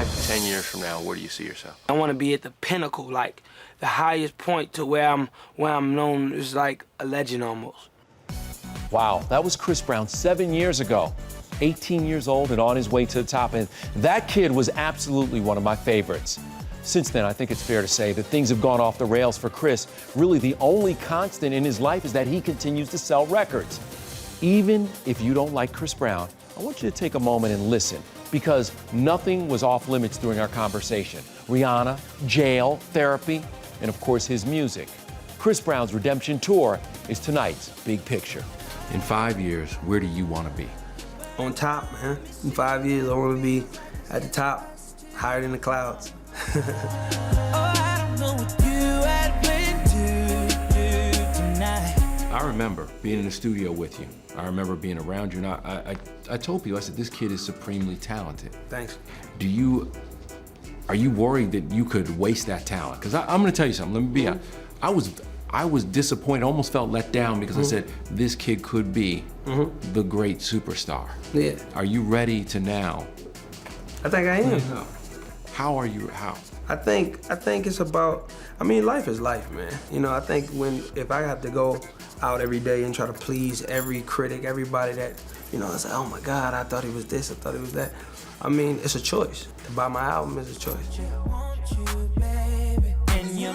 5 to 10 years from now, where do you see yourself? I want to be at the pinnacle, like the highest point to where I'm known as like a legend almost. Wow, that was Chris Brown 7 years ago. 18 years old and on his way to the top. And that kid was absolutely one of my favorites. Since then, I think it's fair to say that things have gone off the rails for Chris. Really, the only constant in his life is that he continues to sell records. Even if you don't like Chris Brown, I want you to take a moment and listen, because nothing was off limits during our conversation. Rihanna, jail, therapy, and of course his music. Chris Brown's redemption tour is tonight's big picture. In 5 years, where do you want to be? On top, man. In 5 years, I want to be at the top, higher than the clouds. I remember being in the studio with you. I remember being around you, and I told people, I said, this kid is supremely talented. Thanks. Are you worried that you could waste that talent? Because I'm gonna tell you something, let me be honest. I was disappointed, almost felt let down because I said, this kid could be the great superstar. Yeah. Are you ready to now? I think I am. How are you, how? I think it's about, I mean, life is life, man. You know, I think if I have to go out every day and try to please every critic, everybody that, you know, I say, oh my God, I thought he was this, I thought he was that. I mean, it's a choice. To buy my album is a choice.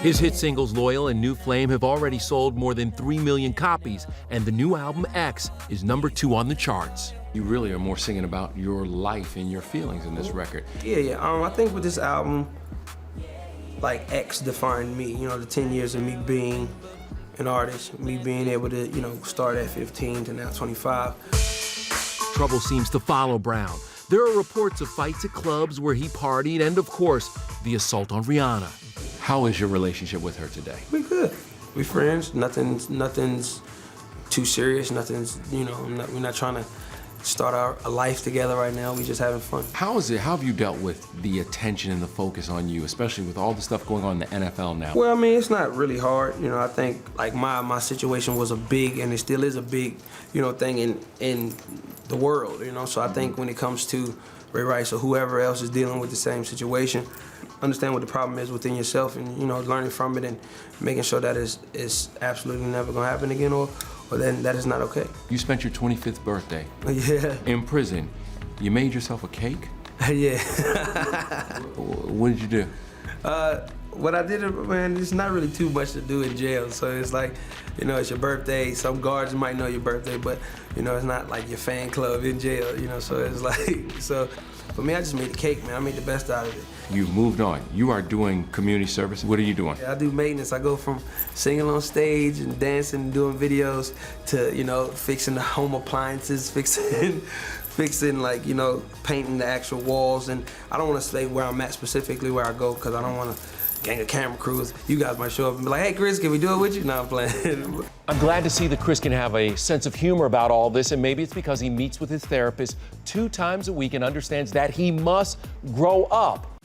His hit singles Loyal and New Flame have already sold more than 3 million copies, and the new album X is #2 on the charts. You really are more singing about your life and your feelings in this record. Yeah. I think with this album, like X defined me. You know, the 10 years of me being an artist, me being able to, you know, start at 15 to now 25. Trouble seems to follow Brown. There are reports of fights at clubs where he partied, and of course, the assault on Rihanna. How is your relationship with her today? We good. We friends. Nothing's too serious. Nothing's, you know, we're not trying to start a life together right now. We just having fun. How have you dealt with the attention and the focus on you, especially with all the stuff going on in the NFL now? Well, I mean, it's not really hard. You know, I think like my situation was a big, and it still is a big, you know, thing in the world, you know. So I think when it comes to Ray Rice or whoever else is dealing with the same situation, understand what the problem is within yourself, and, you know, learning from it and making sure that it's absolutely never gonna happen again, or then that is not okay. You spent your 25th birthday in prison. You made yourself a cake? Yeah. What did you do? What I did, man, there's not really too much to do in jail. So it's like, you know, it's your birthday. Some guards might know your birthday, but, you know, it's not like your fan club in jail, you know, so it's like, so for me, I just made the cake, man. I made the best out of it. You've moved on. You are doing community service. What are you doing? Yeah, I do maintenance. I go from singing on stage and dancing and doing videos to, you know, fixing the home appliances, fixing like, you know, painting the actual walls. And I don't want to say where I'm at specifically, where I go, because I don't want to gang of camera crews. You guys might show up and be like, hey, Chris, can we do it with you? No, I'm playing. I'm glad to see that Chris can have a sense of humor about all this, and maybe it's because he meets with his therapist 2 times a week and understands that he must grow up.